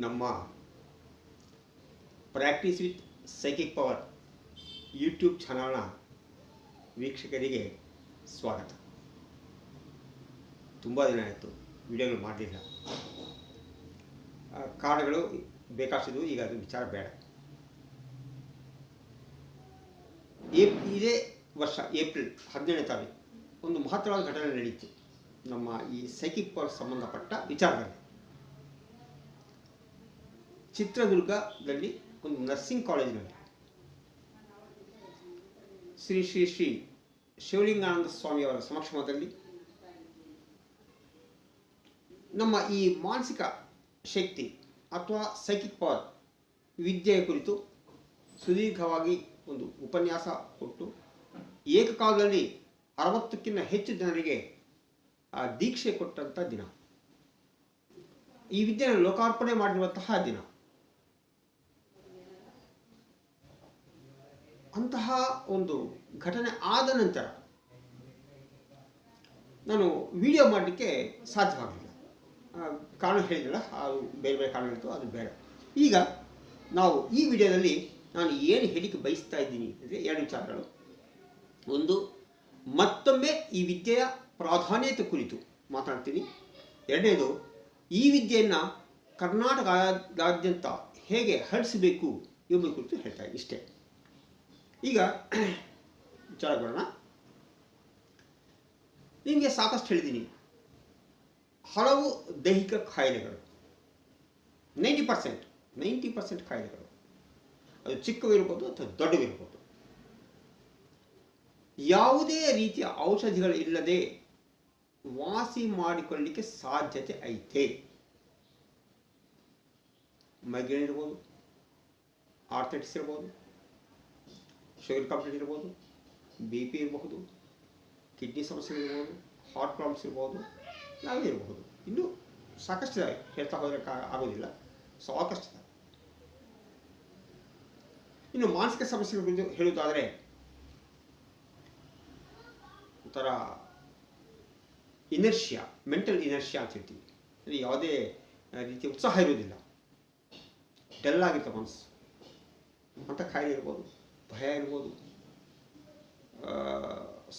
ನಮ್ಮ practice with psychic power YouTube ಚಾನಲ್ನ ವೀಕ್ಷಕರಿಗೆ ಸ್ವಾಗತ. ತುಂಬ ದಿನ ಆಯಿತು ವಿಡಿಯೋಗಳು ಮಾಡಲಿಲ್ಲ. ಕಾರಣಗಳು ಬೇಕಾಗ್ತಿದ್ವು. ಈಗ ಅದು ವಿಚಾರ ಬೇಡ. ಇದೇ ವರ್ಷ ಏಪ್ರಿಲ್ 17ನೇ ತಾರೀಕು ಒಂದು ಮಹತ್ತರವಾದ ಘಟನೆ ನಡೆಯಿತು. ನಮ್ಮ ಈ ಸೈಕಿಕ್ ಪವರ್ ಸಂಬಂಧಪಟ್ಟ ವಿಚಾರದಲ್ಲಿ ಚಿತ್ರದುರ್ಗದಲ್ಲಿ ಒಂದು ನರ್ಸಿಂಗ್ ಕಾಲೇಜಿನಲ್ಲಿ ಶ್ರೀ ಶ್ರೀ ಶ್ರೀ ಶಿವಲಿಂಗಾನಂದ ಸ್ವಾಮಿಯವರ ಸಮಕ್ಷಮದಲ್ಲಿ ನಮ್ಮ ಈ ಮಾನಸಿಕ ಶಕ್ತಿ ಅಥವಾ ಸೈಕಿಕ್ ಪವರ್ ವಿದ್ಯೆಯ ಕುರಿತು ಸುದೀರ್ಘವಾಗಿ ಒಂದು ಉಪನ್ಯಾಸ ಕೊಟ್ಟು ಏಕಕಾಲದಲ್ಲಿ 60ಕ್ಕಿಂತ ಹೆಚ್ಚು ಜನರಿಗೆ ದೀಕ್ಷೆ ಕೊಟ್ಟಂಥ ದಿನ, ಈ ವಿದ್ಯೆಯನ್ನು ಲೋಕಾರ್ಪಣೆ ಮಾಡಿರುವಂತಹ ದಿನ. ಅಂತಹ ಒಂದು ಘಟನೆ ಆದ ನಂತರ ನಾನು ವಿಡಿಯೋ ಮಾಡಲಿಕ್ಕೆ ಸಾಧ್ಯವಾಗಲಿಲ್ಲ. ಕಾರಣ ಹೇಳಿದಿಲ್ಲ, ಅದು ಬೇರೆ ಬೇರೆ ಕಾರಣಗಳಿತ್ತು, ಅದು ಬೇಡ. ಈಗ ನಾವು ಈ ವಿಡಿಯೋದಲ್ಲಿ ನಾನು ಏನು ಹೇಳಿಕ್ಕೆ ಬಯಸ್ತಾ ಇದ್ದೀನಿ ಅಂದರೆ ಎರಡು ವಿಚಾರಗಳು. ಒಂದು, ಮತ್ತೊಮ್ಮೆ ಈ ವಿದ್ಯೆಯ ಪ್ರಾಧಾನ್ಯತೆ ಕುರಿತು ಮಾತಾಡ್ತೀನಿ. ಎರಡನೇದು, ಈ ವಿದ್ಯೆಯನ್ನು ಕರ್ನಾಟಕದಾದ್ಯಂತ ಹೇಗೆ ಹರಡಿಸಬೇಕು ಎಂಬುದು ಕುರಿತು ಹೇಳ್ತಾ ಇದ್ದೀನಿ. ಇಷ್ಟೇ. ಈಗ ವಿಚಾರ ಬರೋಣ. ನಿಮಗೆ ಸಾಕಷ್ಟು ಹೇಳಿದ್ದೀನಿ. ಹಲವು ದೈಹಿಕ ಕಾಯಿಲೆಗಳು, 90% ಕಾಯಿಲೆಗಳು, ಅದು ಚಿಕ್ಕವಿರ್ಬೋದು ಅಥವಾ ದೊಡ್ಡವಿರ್ಬೋದು, ಯಾವುದೇ ರೀತಿಯ ಔಷಧಿಗಳಿಲ್ಲದೆ ವಾಸಿ ಮಾಡಿಕೊಳ್ಳಲಿಕ್ಕೆ ಸಾಧ್ಯತೆ ಐತೆ. ಮೈಗ್ರೇನ್ ಇರ್ಬೋದು, ಆರ್ಥೈಟಿಸ್ ಇರ್ಬೋದು, ಶುಗರ್ ಕಂಪ್ಲೇಂಟ್ ಇರ್ಬೋದು, BP ಇರಬಹುದು, ಕಿಡ್ನಿ ಸಮಸ್ಯೆಗಳಿರ್ಬೋದು, ಹಾರ್ಟ್ ಪ್ರಾಬ್ಲಮ್ಸ್ ಇರ್ಬೋದು, ಯಾವುದೇ ಇರಬಹುದು. ಇನ್ನೂ ಸಾಕಷ್ಟು ಹೇಳ್ತಾ ಹೋದರೆ ಆಗೋದಿಲ್ಲ, ಸಾಕಷ್ಟು. ಇನ್ನು ಮಾನಸಿಕ ಸಮಸ್ಯೆಗಳ ಕುರಿತು ಹೇಳುವುದಾದರೆ ಒಂಥರ ಇನರ್ಷಿಯಾ, ಮೆಂಟಲ್ ಇನರ್ಷಿಯಾ ಅಂತ ಹೇಳ್ತೀವಿ. ಅಂದರೆ ಯಾವುದೇ ರೀತಿಯ ಉತ್ಸಾಹ ಇರೋದಿಲ್ಲ, ಡಲ್ ಆಗಿರ್ತ ಮನಸ್ಸು. ಅಂಥ ಕಾಯಿಲೆ ಇರ್ಬೋದು, ಭಯ ಇರ್ಬೋದು,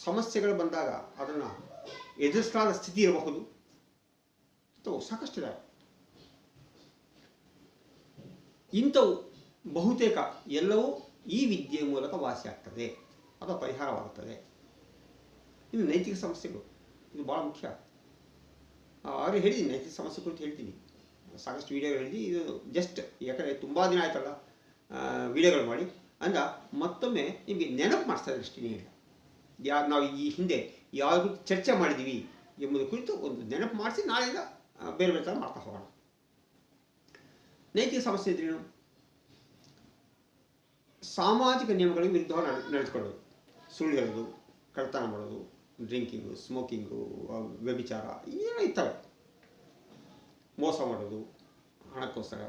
ಸಮಸ್ಯೆಗಳು ಬಂದಾಗ ಅದನ್ನು ಎದುರಿಸಲಾದ ಸ್ಥಿತಿ ಇರಬಹುದು. ಅಥವಾ ಸಾಕಷ್ಟಿದೆ. ಇಂಥವು ಬಹುತೇಕ ಎಲ್ಲವೂ ಈ ವಿದ್ಯೆಯ ಮೂಲಕ ವಾಸಿಯಾಗ್ತದೆ ಅಥವಾ ಪರಿಹಾರವಾಗುತ್ತದೆ. ಇನ್ನು ನೈತಿಕ ಸಮಸ್ಯೆಗಳು, ಇದು ಭಾಳ ಮುಖ್ಯ. ಅವ್ರಿಗೆ ಹೇಳಿದ್ದೀನಿ, ನೈತಿಕ ಸಮಸ್ಯೆ ಕುರಿತು ಹೇಳ್ತೀನಿ, ಸಾಕಷ್ಟು ವಿಡಿಯೋಗಳು ಹೇಳಿದ್ದೀನಿ. ಇದು ಜಸ್ಟ್ ಯಾಕಂದರೆ ತುಂಬ ದಿನ ಆಯ್ತಲ್ಲ ವಿಡಿಯೋಗಳು ಮಾಡಿ ಅಂದ ಮತ್ತೊಮ್ಮೆ ನಿಮಗೆ ನೆನಪು ಮಾಡಿಸ್ತಾ ಇದ್ದೀನಿ. ಇಲ್ಲ, ನಾವು ಈ ಹಿಂದೆ ಯಾವ ಚರ್ಚೆ ಮಾಡಿದ್ದೀವಿ ಎಂಬುದು ಕುರಿತು ಒಂದು ನೆನಪು ಮಾಡಿಸಿ ನಾಳೆಯಿಂದ ಬೇರೆ ಬೇರೆ ಥರ ಮಾಡ್ತಾ ಹೋಗೋಣ. ನೈತಿಕ ಸಮಸ್ಯೆ ಇದ್ರೇನು? ಸಾಮಾಜಿಕ ನಿಯಮಗಳಿಗೆ ವಿರುದ್ಧವಾಗಿ ನಡೆದುಕೊಳ್ಳೋದು, ಸುಳ್ಳು ಹೇಳೋದು, ಕಳ್ಳತನ ಮಾಡೋದು, ಡ್ರಿಂಕಿಂಗು, ಸ್ಮೋಕಿಂಗು, ವ್ಯಭಿಚಾರ, ಏನೋ ಇರ್ತವೆ. ಮೋಸ ಮಾಡೋದು, ಹಣಕ್ಕೋಸ್ಕರ,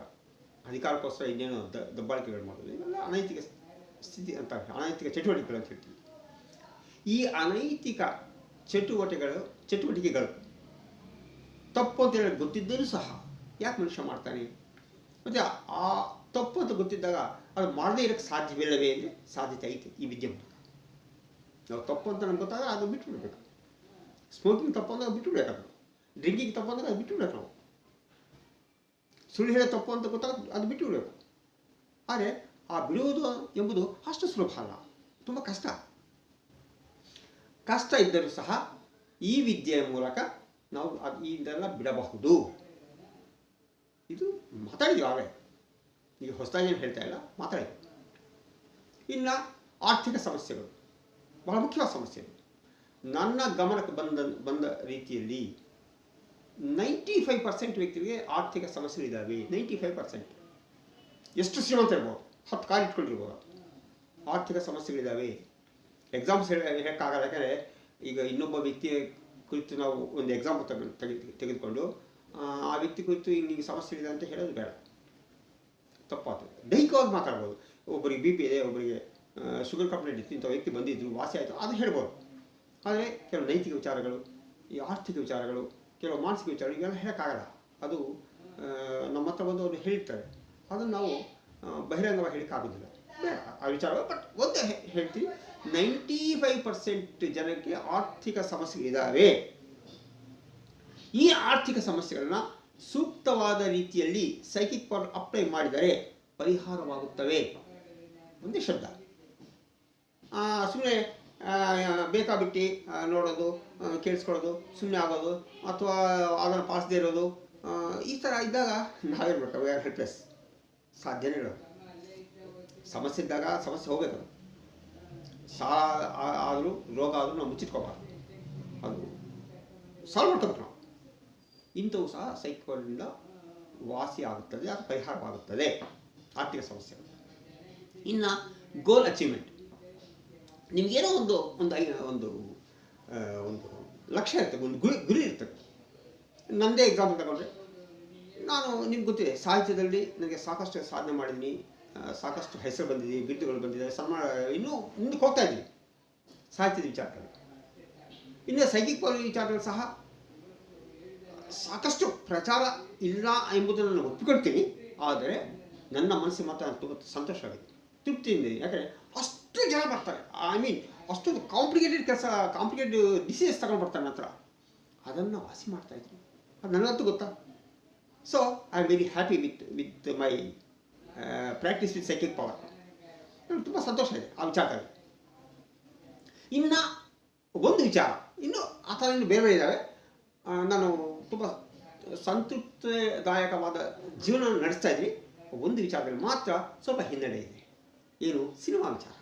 ಅಧಿಕಾರಕ್ಕೋಸ್ಕರ ಇನ್ನೇನು ದಬ್ಬಾಳಿಕೆಗಳು ಮಾಡೋದು, ಇವೆಲ್ಲ ಅನೈತಿಕ ಸ್ಥಿತಿ ಅಂತ, ಅನೈತಿಕ ಚಟುವಟಿಕೆಗಳು ಅಂತ ಹೇಳ್ತೀವಿ. ಈ ಅನೈತಿಕ ಚಟುವಟಿಕೆಗಳು ತಪ್ಪು ಅಂತ ಹೇಳಿ ಗೊತ್ತಿದ್ದರೂ ಸಹ ಯಾಕೆ ಮನುಷ್ಯ ಮಾಡ್ತಾನೆ? ಮತ್ತು ಆ ತಪ್ಪು ಅಂತ ಗೊತ್ತಿದ್ದಾಗ ಅದು ಮಾಡದೇ ಇರೋಕ್ಕೆ ಸಾಧ್ಯವಿಲ್ಲವೇ ಅಂದರೆ ಸಾಧ್ಯತೆ ಐತೆ ಈ ವಿದ್ಯೆ ಮೂಲಕ. ನಾವು ತಪ್ಪು ಅಂತ ನಮ್ಗೆ ಗೊತ್ತಾಗ ಅದು ಬಿಟ್ಟು ಬಿಡಬೇಕು. ಸ್ಮೋಕಿಂಗ್ ತಪ್ಪು ಅಂದಾಗ ಬಿಟ್ಟು ಬಿಡಬೇಕು, ಡ್ರಿಂಕಿಂಗ್ ತಪ್ಪು ಅಂದಾಗ ಅದು ಬಿಟ್ಟು ಬಿಡಬೇಕು. ನಾವು ಸುಳ್ಳು ಹೇಳೋ ತಪ್ಪು ಅಂತ ಗೊತ್ತಾಗ ಅದು ಬಿಟ್ಟು ಬಿಡಬೇಕು. ಆದರೆ ಆ ಬಿಡುವುದು ಎಂಬುದು ಅಷ್ಟು ಸುಲಭ ಅಲ್ಲ, ತುಂಬ ಕಷ್ಟ ಇದ್ದರೂ ಸಹ ಈ ವಿದ್ಯೆಯ ಮೂಲಕ ನಾವು ಇದೆಲ್ಲ ಬಿಡಬಹುದು. ಇದು ಮಾತಾಡಿದ್ವಿ ಆಗಲೇ, ಈಗ ಹೊಸದಾಗಿ ಏನು ಹೇಳ್ತಾ ಇಲ್ಲ, ಮಾತಾಡಿದ್ವಿ. ಇನ್ನು ಆರ್ಥಿಕ ಸಮಸ್ಯೆಗಳು ಬಹಳ ಮುಖ್ಯವಾದ ಸಮಸ್ಯೆಗಳು. ನನ್ನ ಗಮನಕ್ಕೆ ಬಂದ ರೀತಿಯಲ್ಲಿ 95% ವ್ಯಕ್ತಿಗಳಿಗೆ ಆರ್ಥಿಕ ಸಮಸ್ಯೆಗಳಿದ್ದಾವೆ. 95%. ಎಷ್ಟು ಶ್ರೀಮಂತ ಇರ್ಬೋದು, 10 ಕಾರ್ ಇಟ್ಕೊಂಡಿರ್ಬೋದು, ಆರ್ಥಿಕ ಸಮಸ್ಯೆಗಳಿದ್ದಾವೆ. ಎಕ್ಸಾಂಪಲ್ಸ್ ಹೇಳೋಕ್ಕಾಗಲ್ಲ. ಯಾಕಂದರೆ ಈಗ ಇನ್ನೊಬ್ಬ ವ್ಯಕ್ತಿಯ ಕುರಿತು ನಾವು ಒಂದು ಎಕ್ಸಾಂಪಲ್ ತೆಗೆದುಕೊಂಡು ಆ ವ್ಯಕ್ತಿ ಕುರಿತು ಹಿಂಗೆ ಸಮಸ್ಯೆ ಇದೆ ಅಂತ ಹೇಳೋದು ಬೇಡ, ತಪ್ಪಾಗ್ತದೆ. ದೈಹಿಕವಾಗಿ ಮಾತಾಡ್ಬೋದು. ಒಬ್ಬರಿಗೆ BP ಇದೆ, ಒಬ್ಬರಿಗೆ ಶುಗರ್ ಕಂಪ್ಲೇಂಟ್ ಇತ್ತು, ಇಂಥ ವ್ಯಕ್ತಿ ಬಂದಿದ್ರು, ವಾಸಿ ಆಯಿತು, ಅದು ಹೇಳ್ಬೋದು. ಆದರೆ ಕೆಲವು ನೈತಿಕ ವಿಚಾರಗಳು, ಈ ಆರ್ಥಿಕ ವಿಚಾರಗಳು, ಕೆಲವು ಮಾನಸಿಕ ವಿಚಾರಗಳು, ಇವೆಲ್ಲ ಹೇಳೋಕ್ಕಾಗಲ್ಲ. ಅದು ನಮ್ಮ ಹತ್ರ ಬಂದು ಅವರು ಹೇಳ್ತಾರೆ, ಅದನ್ನು ನಾವು ಬಹಿರಂಗವಾಗಿ ಹೇಳೋಕ್ಕಾಗೋದಿಲ್ಲ, ಬೇಡ ಆ ವಿಚಾರ. ಬಟ್ ಒಂದು ಹೇಳ್ತೀವಿ, 95% ಜನಕ್ಕೆ ಆರ್ಥಿಕ ಸಮಸ್ಯೆಗಳಿದ್ದಾವೆ. ಈ ಆರ್ಥಿಕ ಸಮಸ್ಯೆಗಳನ್ನ ಸೂಕ್ತವಾದ ರೀತಿಯಲ್ಲಿ ಸೈಕಿಕ್ ಪವರ್ ಅಪ್ಲೈ ಮಾಡಿದರೆ ಪರಿಹಾರವಾಗುತ್ತವೆ. ಒಂದೇ ಶಬ್ದ. ಸುಮ್ಮನೆ ಬೇಕಾಬಿಟ್ಟು ನೋಡೋದು, ಕೇಳಿಸ್ಕೊಳ್ಳೋದು, ಸುಮ್ಮನೆ ಆಗೋದು, ಅಥವಾ ಅದನ್ನು ಪಾಲಿಸದೇ ಇರೋದು, ಈ ಥರ ಇದ್ದಾಗ ನಾವೇನು ವಿ ಆರ್ ಹೆಲ್ಪ್ಲೆಸ್. ಸಾಧ್ಯನೇ ಇರೋದು. ಸಮಸ್ಯೆ ಇದ್ದಾಗ ಸಮಸ್ಯೆ ಹೋಗಬೇಕು. ಸಾಲ ಆದರೂ ರೋಗ ಆದರೂ ನಾವು ಮುಚ್ಚಿಟ್ಕೋಬಾರ್ದು, ಅದು ಸಾಲ್ವ್ ಮಾಡ್ಕೋಬೇಕು ನಾವು. ಇಂಥವು ಸಹ ಸೈಕೋದಿಂದ ವಾಸಿ ಆಗುತ್ತದೆ, ಅದು ಪರಿಹಾರವಾಗುತ್ತದೆ ಆರ್ಥಿಕ ಸಮಸ್ಯೆಗಳು. ಇನ್ನು ಗೋಲ್ ಅಚೀವ್ಮೆಂಟ್. ನಿಮಗೇನೋ ಒಂದು ಒಂದು ಒಂದು ಒಂದು ಲಕ್ಷ್ಯ ಇರ್ತದೆ, ಒಂದು ಗುರಿ ಇರ್ತದೆ. ನನ್ನದೇ ಎಕ್ಸಾಂಪಲ್ ತಗೊಂಡ್ರೆ, ನಾನು ನಿಮ್ಗೆ ಗೊತ್ತಿದೆ, ಸಾಹಿತ್ಯದಲ್ಲಿ ನನಗೆ ಸಾಕಷ್ಟು ಸಾಧನೆ ಮಾಡಿದ್ದೀನಿ, ಸಾಕಷ್ಟು ಹೆಸರು ಬಂದಿದೆ, ಬಿರುದುಗಳು ಬಂದಿದೆ, ಸನ್ಮಾನ, ಇನ್ನೂ ಮುಂದಕ್ಕೆ ಹೋಗ್ತಾ ಇದ್ದೀನಿ ಸಾಹಿತ್ಯದ ವಿಚಾರದಲ್ಲಿ. ಇನ್ನು ಸೈಕಿಕ್ ಪವರ್ ವಿಚಾರದಲ್ಲಿ ಸಹ ಸಾಕಷ್ಟು ಪ್ರಚಾರ ಇಲ್ಲ ಎಂಬುದನ್ನು ನಾನು ಒಪ್ಪಿಕೊಳ್ತೀನಿ. ಆದರೆ ನನ್ನ ಮನಸ್ಸಿಗೆ ಮಾತ್ರ ತುಂಬ ಸಂತೋಷವಾಗಿದೆ, ತೃಪ್ತಿಯಿಂದ. ಯಾಕಂದರೆ ಅಷ್ಟು ಜನ ಬರ್ತಾರೆ, ಐ ಮೀನ್ ಅಷ್ಟೊಂದು ಕಾಂಪ್ಲಿಕೇಟೆಡ್ ಕೆಲಸ, ಕಾಂಪ್ಲಿಕೇಟೆಡ್ ಡಿಸೀಸಸ್ ತಗೊಂಡು ಬರ್ತಾರೆ ನನ್ನ ಹತ್ರ, ಅದನ್ನು ವಾಸಿ ಮಾಡ್ತಾಯಿದ್ದೀನಿ. ಅದು ನನಗಂತೂ ಗೊತ್ತಾ. So I am very happy with my practice with psychic power. ನನಗೆ ತುಂಬ ಸಂತೋಷ ಇದೆ ಆ ವಿಚಾರದಲ್ಲಿ. ಇನ್ನು ಒಂದು ವಿಚಾರ, ಇನ್ನು ಆ ಥರ ಇನ್ನು ಬೇರೆ ಇದ್ದಾವೆ. ನಾನು ತುಂಬ ಸಂತೃಪ್ತಿದಾಯಕವಾದ ಜೀವನ ನಡೆಸ್ತಾ ಇದ್ದೀನಿ. ಒಂದು ವಿಚಾರದಲ್ಲಿ ಮಾತ್ರ ಸ್ವಲ್ಪ ಹಿನ್ನಡೆ ಇದೆ. ಏನು? ಸಿನಿಮಾ ವಿಚಾರ.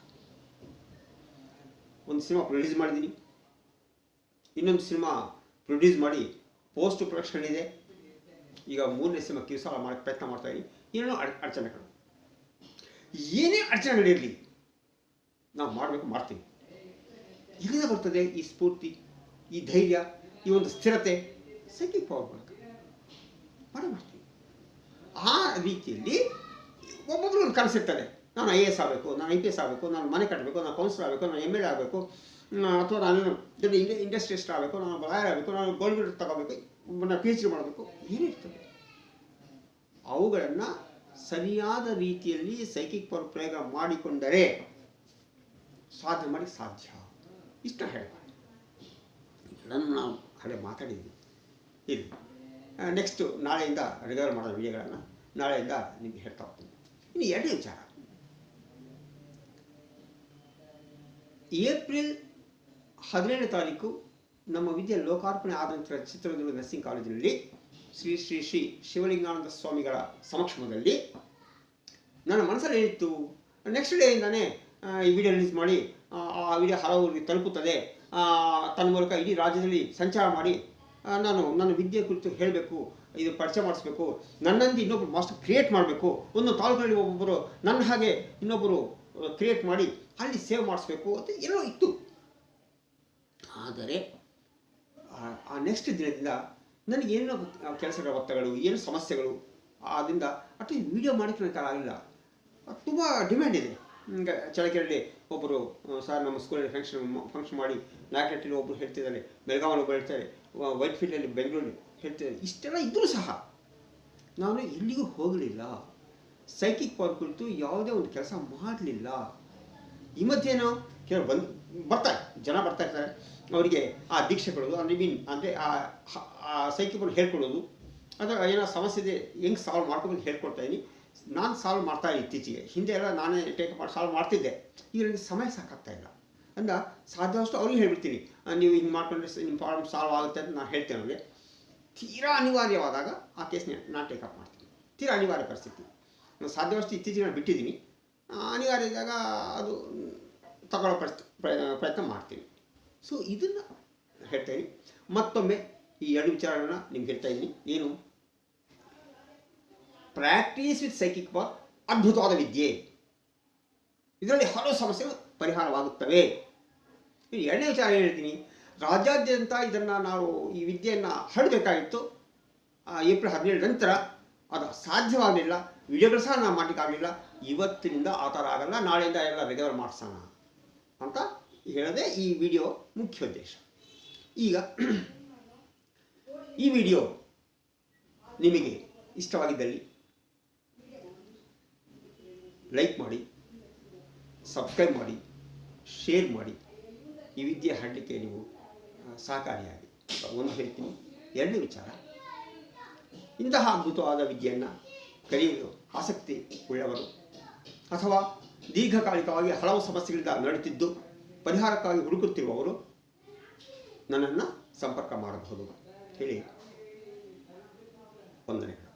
ಒಂದು ಸಿನಿಮಾ ಪ್ರೊಡ್ಯೂಸ್ ಮಾಡಿದ್ದೀನಿ, ಇನ್ನೊಂದು ಸಿನಿಮಾ ಪ್ರೊಡ್ಯೂಸ್ ಮಾಡಿ ಪೋಸ್ಟ್ ಪ್ರೊಡಕ್ಷನ್ ಇದೆ. ಈಗ 3ನೇ ಸಿನಿಮಾ ಕಿರುಸಾಲ ಮಾಡೋಕ್ಕೆ ಪ್ರಯತ್ನ ಮಾಡ್ತಾ ಇದ್ದೀನಿ. ಏನೇನೋ ಅಡಚಣೆಗಳು, ಏನೇ ಅಡಚಣೆಗಳಿರಲಿ ನಾವು ಮಾಡಬೇಕು, ಮಾಡ್ತೀವಿ. ಎಲ್ಲಿಂದ ಬರ್ತದೆ ಈ ಸ್ಫೂರ್ತಿ, ಈ ಧೈರ್ಯ, ಈ ಒಂದು ಸ್ಥಿರತೆ? ಸೈಕಿಕ್ ಪವರ್ ಮೂಲಕ ಮಾಡ್ತೀವಿ. ಆ ರೀತಿಯಲ್ಲಿ ಒಬ್ಬೊಬ್ಬರು ಒಂದು ಕನಸಿರ್ತದೆ, ನಾನು IAS ಆಗಬೇಕು, ನಾನು IPS ಆಗಬೇಕು, ನಾನು ಮನೆ ಕಟ್ಟಬೇಕು, ನಾನು ಕೌನ್ಸಿಲರ್ ಆಗಬೇಕು, ನಾನು MLA ಆಗಬೇಕು, ಅಥವಾ ನಾನು ದೊಡ್ಡ ಇಂಡಸ್ಟ್ರಿಯಲಿಸ್ಟ್ ಆಗಬೇಕು, ನಾನು ಲಾಯರ್ ಆಗಬೇಕು, ನಾನು ಗೋಲ್ಡ್ ಮೆಡಲ್ ತಗೋಬೇಕು, ನಾನು PhD ಮಾಡಬೇಕು, ಏನಿರ್ತದೆ. ಅವುಗಳನ್ನು ಸರಿಯಾದ ರೀತಿಯಲ್ಲಿ ಸೈಕಿಕ್ ಪವರ್ ಪ್ರಯೋಗ ಮಾಡಿಕೊಂಡರೆ ಸಾಧನೆ ಮಾಡಿ ಸಾಧ್ಯ. ಇಷ್ಟ ಹೇಳಬಾರ್ದು, ಇದನ್ನು ನಾವು ಹಳೆ ಮಾತಾಡಿದ್ವಿ. ಇಲ್ಲಿ ನೆಕ್ಸ್ಟು ನಾಳೆಯಿಂದ ರೆಗ್ಯುಲರ್ ಮಾಡೋ ವಿಡಿಯೋಗಳನ್ನು ನಾಳೆಯಿಂದ ನಿಮಗೆ ಹೇಳ್ತಾ ಹೋಗ್ತೀನಿ. ಇನ್ನು ಎರಡನೇ ವಿಚಾರ, ಏಪ್ರಿಲ್ 17ನೇ ತಾರೀಕು ನಮ್ಮ ವಿದ್ಯೆ ಲೋಕಾರ್ಪಣೆ ಆದ ನಂತರ ಚಿತ್ರದುರ್ಗ ನರ್ಸಿಂಗ್ ಕಾಲೇಜಿನಲ್ಲಿ ಶ್ರೀ ಶ್ರೀ ಶ್ರೀ ಶಿವಲಿಂಗಾನಂದ ಸ್ವಾಮಿಗಳ ಸಮಕ್ಷಮದಲ್ಲಿ ನನ್ನ ಮನಸ್ಸಲ್ಲಿ ಏನಿತ್ತು, ನೆಕ್ಸ್ಟ್ ಡೇಯಿಂದಾನೇ ಈ ವಿಡಿಯೋ ರಿಲೀಸ್ ಮಾಡಿ ಆ ವಿಡಿಯೋ ಹಲವರಿಗೆ ತಲುಪುತ್ತದೆ, ತನ್ನ ಮೂಲಕ ಇಡೀ ರಾಜ್ಯದಲ್ಲಿ ಸಂಚಾರ ಮಾಡಿ ನಾನು ನನ್ನ ವಿದ್ಯೆ ಕುರಿತು ಹೇಳಬೇಕು, ಇದು ಪರಿಚಯ ಮಾಡಿಸ್ಬೇಕು, ನನ್ನಂತೆ ಇನ್ನೊಬ್ಬರು ಮಾಸ್ಟರ್ ಕ್ರಿಯೇಟ್ ಮಾಡಬೇಕು, ಒಂದು ತಾಲೂಕಿನಲ್ಲಿ ಒಬ್ಬೊಬ್ಬರು ನನ್ನ ಹಾಗೆ ಇನ್ನೊಬ್ಬರು ಕ್ರಿಯೇಟ್ ಮಾಡಿ ಅಲ್ಲಿ ಸೇವ್ ಮಾಡಿಸ್ಬೇಕು ಅಂತ ಏನೋ ಇತ್ತು. ಆದರೆ ಆ ನೆಕ್ಸ್ಟ್ ದಿನದಿಂದ ನನಗೆ ಏನೋ ಕೆಲಸಗಳ ಒತ್ತಡಗಳು, ಏನು ಸಮಸ್ಯೆಗಳು, ಆದ್ದರಿಂದ ಅಟ್ಲೀಸ್ಟ್ ವಿಡಿಯೋ ಮಾಡೋಕ್ಕೆ ನನಗೆ ಆಗಿಲ್ಲ. ತುಂಬ ಡಿಮ್ಯಾಂಡ್ ಇದೆ. ಈಗ ಚಳ್ಳಕೆರೆಯಲ್ಲಿ ಒಬ್ಬರು ಸರ್ ನಮ್ಮ ಸ್ಕೂಲಲ್ಲಿ ಫಂಕ್ಷನ್ ಮಾಡಿ ನಾಯಕನಹಟ್ಟಿಯಲ್ಲಿ ಒಬ್ಬರು ಹೇಳ್ತಿದ್ದಾರೆ, ಬೆಳಗಾವಿಯಲ್ಲಿ ಒಬ್ಬರು ಹೇಳ್ತಾರೆ, ವೈಟ್ ಫೀಲ್ಡಲ್ಲಿ ಬೆಂಗಳೂರಲ್ಲಿ ಹೇಳ್ತಿದ್ದಾರೆ. ಇಷ್ಟೆಲ್ಲ ಇದ್ದರೂ ಸಹ ನಾನು ಎಲ್ಲಿಗೂ ಹೋಗಲಿಲ್ಲ, ಸೈಕಿಕ್ ಪವರ್ ಕುರಿತು ಯಾವುದೇ ಒಂದು ಕೆಲಸ ಮಾಡಲಿಲ್ಲ. ಈ ಮಧ್ಯೇನೋ ಕೆಲವು ಬರ್ತಾರೆ, ಜನ ಬರ್ತಾ ಇರ್ತಾರೆ, ಅವರಿಗೆ ಆ ದೀಕ್ಷೆ ಕೊಡೋದು, ಅಂದರೆ ಆ ಸೈಕಿಕ್ ಪವರ್ ಹೇಳ್ಕೊಡೋದು, ಅಥವಾ ಏನೋ ಸಮಸ್ಯೆ ಇದೆ ಹೆಂಗೆ ಸಾಲ್ವ್ ಮಾಡ್ಕೊಂಡು ಹೇಳ್ಕೊಡ್ತಾ ಇದ್ದೀನಿ. ನಾನು ಸಾಲ್ವ್ ಮಾಡ್ತಾ ಇದ್ದೀನಿ ಇತ್ತೀಚೆಗೆ, ಹಿಂದೆ ಎಲ್ಲ ನಾನೇ ಟೇಕ್ ಮಾಡಿ ಸಾಲ್ವ್ ಮಾಡ್ತಿದ್ದೆ. ಈಗ ನನಗೆ ಸಮಯ ಸಾಕಾಗ್ತಾ ಇಲ್ಲ ಅಂದ ಸಾಧ್ಯವಷ್ಟು ಅವ್ರಿಗೆ ಹೇಳ್ಬಿಡ್ತೀನಿ, ನೀವು ಹಿಂಗೆ ಮಾಡ್ಕೊಂಡ್ರೆ ನಿಮ್ಮ ಪ್ರಾಬ್ಲಮ್ ಸಾಲ್ವ್ ಆಗುತ್ತೆ ಅಂತ ನಾನು ಹೇಳ್ತೇನೆ ಅವ್ರಿಗೆ. ತೀರಾ ಅನಿವಾರ್ಯವಾದಾಗ ಆ ಕೇಸ್ನ ನಾನು ಟೇಕಪ್ ಮಾಡ್ತೀನಿ. ತೀರಾ ಅನಿವಾರ್ಯ ಪರಿಸ್ಥಿತಿ, ನಾನು ಸಾಧ್ಯವಷ್ಟು ಇತ್ತೀಚೆಗೆ ನಾನು ಬಿಟ್ಟಿದ್ದೀನಿ. ಅನಿವಾರ್ಯ ಇದ್ದಾಗ ಅದು ತಗೊಳ್ಳೋ ಪ್ರಯತ್ನ ಮಾಡ್ತೀನಿ. ಸೊ ಇದನ್ನು ಹೇಳ್ತಾಯಿದ್ದೀನಿ. ಮತ್ತೊಮ್ಮೆ ಈ ಎರಡು ವಿಚಾರಗಳನ್ನ ನಿಮ್ಗೆ ಹೇಳ್ತಾ ಇದ್ದೀನಿ. ಏನು? ಪ್ರಾಕ್ಟೀಸ್ ವಿತ್ ಸೈಕಿಕ್ ಪವರ್ ಅದ್ಭುತವಾದ ವಿದ್ಯೆ, ಇದರಲ್ಲಿ ಹಲವು ಸಮಸ್ಯೆಗಳು ಪರಿಹಾರವಾಗುತ್ತವೆ. ಎರಡನೇ ವಿಚಾರ ಏನು ಹೇಳ್ತೀನಿ, ರಾಜ್ಯಾದ್ಯಂತ ಇದನ್ನು ನಾವು ಈ ವಿದ್ಯೆಯನ್ನು ಹರಡಬೇಕಾಗಿತ್ತು. ಏಪ್ರಿಲ್ 17 ನಂತರ ಅದು ಸಾಧ್ಯವಾಗಲಿಲ್ಲ, ವಿಡಿಯೋಗಳು ಸಹ ನಾವು ಮಾಡಲಿಕ್ಕಾಗಲಿಲ್ಲ. ಇವತ್ತಿನಿಂದ ಆ ಥರ ಆಗಲ್ಲ, ನಾಳೆಯಿಂದ ಎಲ್ಲ ರೆಗ್ಯುಲರ್ ಮಾಡಿಸೋಣ ಅಂತ ಹೇಳೋದೇ ಈ ವಿಡಿಯೋ ಮುಖ್ಯ ಉದ್ದೇಶ. ಈಗ ಈ ವಿಡಿಯೋ ನಿಮಗೆ ಇಷ್ಟವಾಗಿದ್ದಲ್ಲಿ ಲೈಕ್ ಮಾಡಿ, ಸಬ್ಸ್ಕ್ರೈಬ್ ಮಾಡಿ, ಶೇರ್ ಮಾಡಿ. ಈ ವಿದ್ಯೆ ಹರಡಲಿಕ್ಕೆ ನೀವು ಸಹಕಾರಿಯಾಗಿ. ಒಂದು ಹೇಳ್ತೀನಿ. ಎರಡನೇ ವಿಚಾರ, ಇಂತಹ ಅದ್ಭುತವಾದ ವಿದ್ಯೆಯನ್ನು ಕಲಿಯಲು ಆಸಕ್ತಿ ಉಳ್ಳವರು ಅಥವಾ ದೀರ್ಘಕಾಲಿಕವಾಗಿ ಹಲವು ಸಮಸ್ಯೆಗಳಿಂದ ನಡುತ್ತಿದ್ದು ಪರಿಹಾರಕ್ಕಾಗಿ ಹುಡುಕುತ್ತಿರುವವರು ನನ್ನನ್ನು ಸಂಪರ್ಕ ಮಾಡಬಹುದು ಹೇಳಿ ವಂದನೆಗಳು.